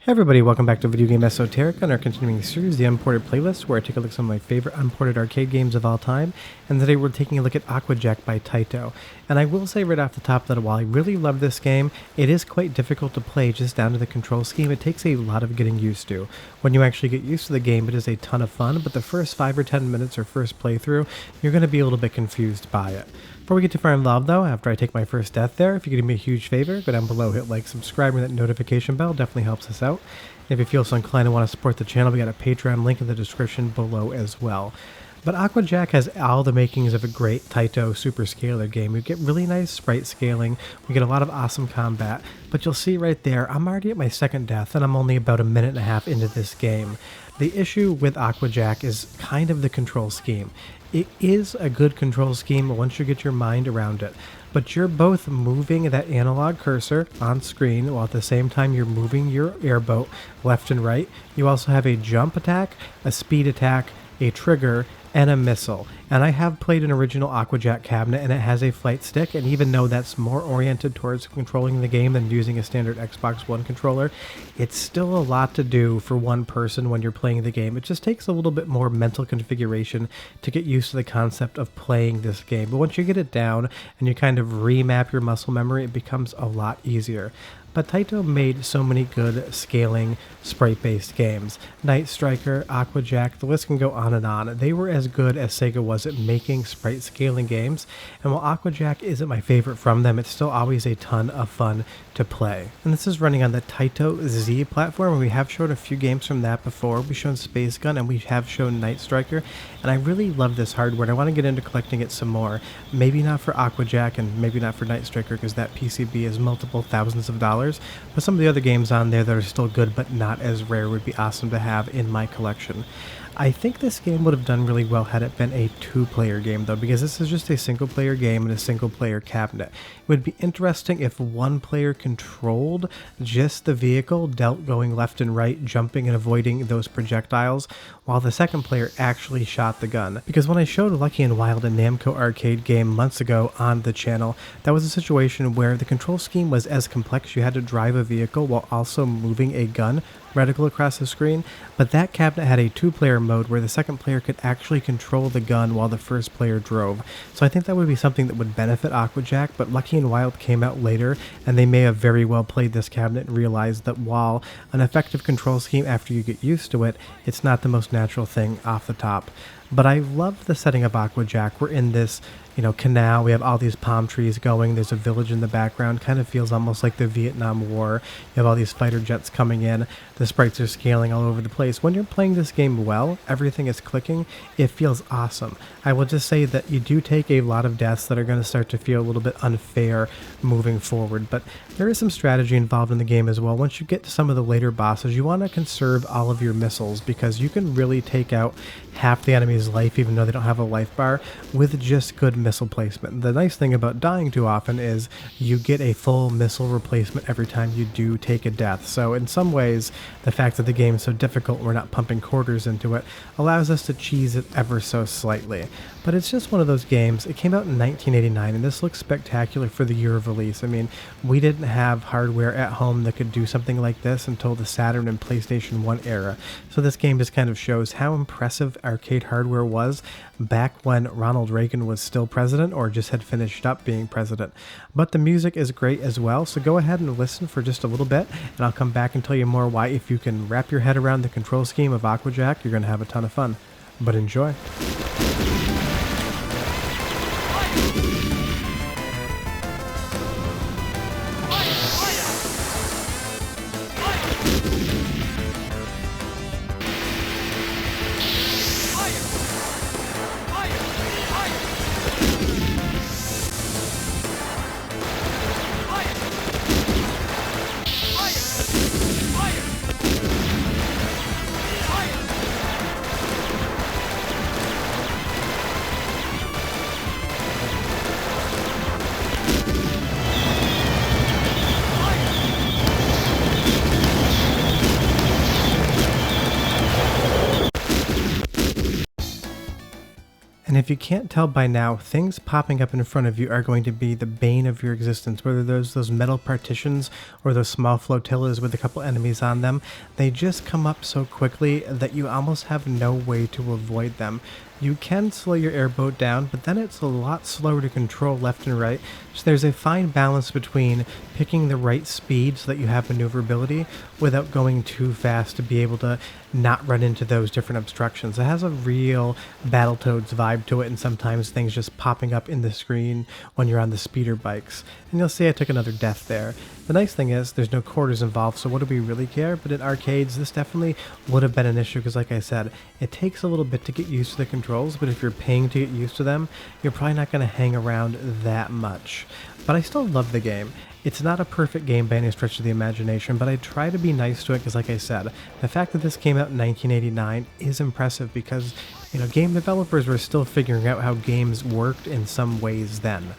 Hey everybody, welcome back to Video Game Esoteric on our continuing series, the Unported playlist, where I take a look at some of my favorite unported arcade games of all time, and today we're taking a look at Aqua Jack by Taito. And I will say right off the top that while I really love this game, it is quite difficult to play just down to the control scheme. It takes a lot of getting used to. When you actually get used to the game, it is a ton of fun, but the first 5 or 10 minutes or first playthrough, you're going to be a little bit confused by it. Before we get too far involved though, after I take my first death there, if you could do me a huge favor, go down below, hit like, subscribe, and that notification bell definitely helps us out. And if you feel so inclined and want to support the channel, we got a Patreon link in the description below as well. But Aqua Jack has all the makings of a great Taito super scaler game. We get really nice sprite scaling, we get a lot of awesome combat, but you'll see right there, I'm already at my second death and I'm only about a minute and a half into this game. The issue with Aqua Jack is kind of the control scheme. It is a good control scheme once you get your mind around it, but you're both moving that analog cursor on screen while at the same time you're moving your airboat left and right. You also have a jump attack, a speed attack, a trigger, and a missile. And I have played an original Aqua Jack cabinet and it has a flight stick, and even though that's more oriented towards controlling the game than using a standard Xbox One controller, it's still a lot to do for one person when you're playing the game. It just takes a little bit more mental configuration to get used to the concept of playing this game. But once you get it down and you kind of remap your muscle memory, it becomes a lot easier. But Taito made so many good scaling sprite-based games. Night Striker, Aqua Jack, the list can go on and on. They were as good as Sega was at making sprite scaling games, and while Aqua Jack isn't my favorite from them, it's still always a ton of fun to play. And this is running on the Taito Z platform, and we have shown a few games from that before. We've shown Space Gun and we have shown Night Striker, and I really love this hardware and I want to get into collecting it some more. Maybe not for Aqua Jack and maybe not for Night Striker because that PCB is multiple thousands of dollars, but some of the other games on there that are still good but not as rare would be awesome to have in my collection. I think this game would have done really well had it been a two-player game though, because this is just a single-player game and a single-player cabinet. It would be interesting if one player controlled just the vehicle, dealt going left and right, jumping and avoiding those projectiles, while the second player actually shot the gun. Because when I showed Lucky and Wild, a Namco arcade game months ago on the channel, that was a situation where the control scheme was as complex. You had to drive a vehicle while also moving a gun reticle across the screen, but that cabinet had a two-player mode where the second player could actually control the gun while the first player drove. So I think that would be something that would benefit Aqua Jack, but Lucky and Wild came out later, and they may have very well played this cabinet and realized that while an effective control scheme after you get used to it, it's not the most natural thing off the top. But I love the setting of Aqua Jack. We're in this, canal. We have all these palm trees going. There's a village in the background. Kind of feels almost like the Vietnam War. You have all these fighter jets coming in. The sprites are scaling all over the place. When you're playing this game well, everything is clicking. It feels awesome. I will just say that you do take a lot of deaths that are going to start to feel a little bit unfair moving forward, but there is some strategy involved in the game as well. Once you get to some of the later bosses, you want to conserve all of your missiles because you can really take out half the enemy's life even though they don't have a life bar with just good missile placement. The nice thing about dying too often is you get a full missile replacement every time you do take a death. So in some ways, the fact that the game is so difficult, we're not pumping quarters into it, allows us to cheese it ever so slightly. But it's just one of those games. It came out in 1989 and this looks spectacular for the year of release. I mean, we didn't have hardware at home that could do something like this until the Saturn and PlayStation 1 era. So this game just kind of shows how impressive arcade hardware was back when Ronald Reagan was still president or just had finished up being president. But the music is great as well, so go ahead and listen for just a little bit and I'll come back and tell you more why. If you can wrap your head around the control scheme of Aqua Jack, you're going to have a ton of fun. But enjoy. And if you can't tell by now, things popping up in front of you are going to be the bane of your existence, whether those metal partitions or those small flotillas with a couple enemies on them. They just come up so quickly that you almost have no way to avoid them. You can slow your airboat down, but then it's a lot slower to control left and right, so there's a fine balance between picking the right speed so that you have maneuverability without going too fast to be able to not run into those different obstructions. It has a real Battletoads vibe to it, and sometimes things just popping up in the screen when you're on the speeder bikes. And you'll see I took another death there. The nice thing is there's no quarters involved, so what do we really care? But in arcades, this definitely would have been an issue because, like I said, it takes a little bit to get used to the controls, but if you're paying to get used to them, you're probably not going to hang around that much. But I still love the game. It's not a perfect game by any stretch of the imagination, but I try to be nice to it because, like I said, the fact that this came out in 1989 is impressive because, game developers were still figuring out how games worked in some ways then.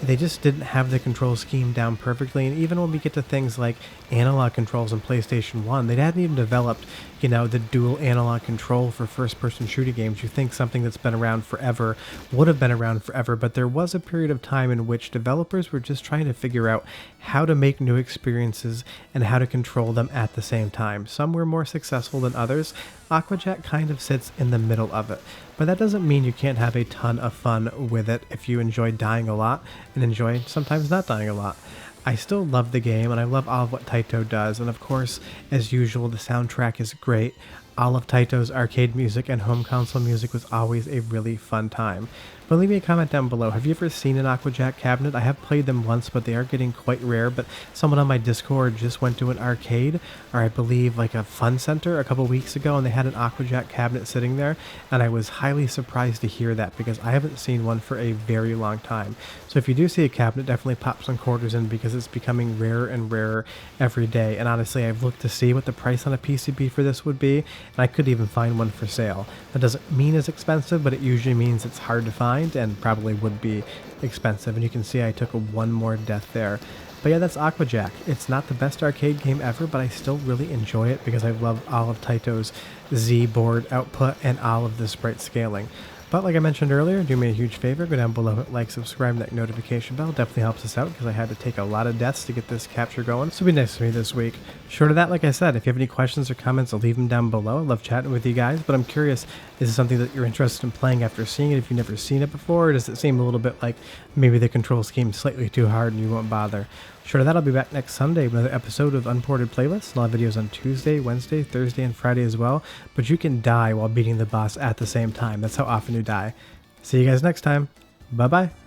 They just didn't have the control scheme down perfectly, and even when we get to things like analog controls in PlayStation 1, they hadn't even developed, the dual analog control for first-person shooting games. You think something that's been around forever would have been around forever, but there was a period of time in which developers were just trying to figure out how to make new experiences and how to control them at the same time. Some were more successful than others. Aqua Jack kind of sits in the middle of it. But that doesn't mean you can't have a ton of fun with it if you enjoy dying a lot and enjoy sometimes not dying a lot. I still love the game, and I love all of what Taito does, and of course, as usual, the soundtrack is great. All of Taito's arcade music and home console music was always a really fun time. But leave me a comment down below. Have you ever seen an Aqua Jack cabinet? I have played them once, but they are getting quite rare. But someone on my Discord just went to an arcade, or I believe like a fun center a couple weeks ago, and they had an Aqua Jack cabinet sitting there, and I was highly surprised to hear that because I haven't seen one for a very long time. So if you do see a cabinet, definitely pop some quarters in because it's becoming rarer and rarer every day. And honestly, I've looked to see what the price on a PCB for this would be, and I could even find one for sale. That doesn't mean it's expensive, but it usually means it's hard to find and probably would be expensive. And you can see I took one more death there. But yeah, that's Aqua Jack. It's not the best arcade game ever, but I still really enjoy it because I love all of Taito's Z board output and all of the sprite scaling. But like I mentioned earlier, do me a huge favor, go down below, hit like, subscribe, and that notification bell. Definitely helps us out because I had to take a lot of deaths to get this capture going. So be nice to me this week. Short of that, like I said, if you have any questions or comments, I'll leave them down below. I love chatting with you guys, but I'm curious, is it something that you're interested in playing after seeing it if you've never seen it before? Or does it seem a little bit like maybe the control scheme's slightly too hard and you won't bother? Short of that, I'll be back next Sunday with another episode of Unported Playlist. I'll have videos on Tuesday, Wednesday, Thursday, and Friday as well. But you can die while beating the boss at the same time. That's how often you die. See you guys next time. Bye-bye.